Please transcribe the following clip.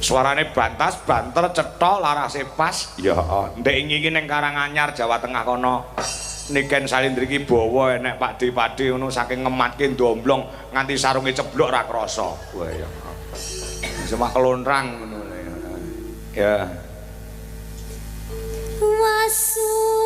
Suarane bantas, banter, cetha, larase pas. Ya, ndek iki ning Karanganyar, Jawa Tengah kono. Niken Salindri iki bawa enek pakde-pakde ngono saking ngematke ndomblong nganti sarunge ceblok ra krasa. Wah ya. Semah kelontrang ngono. Ya. Wasu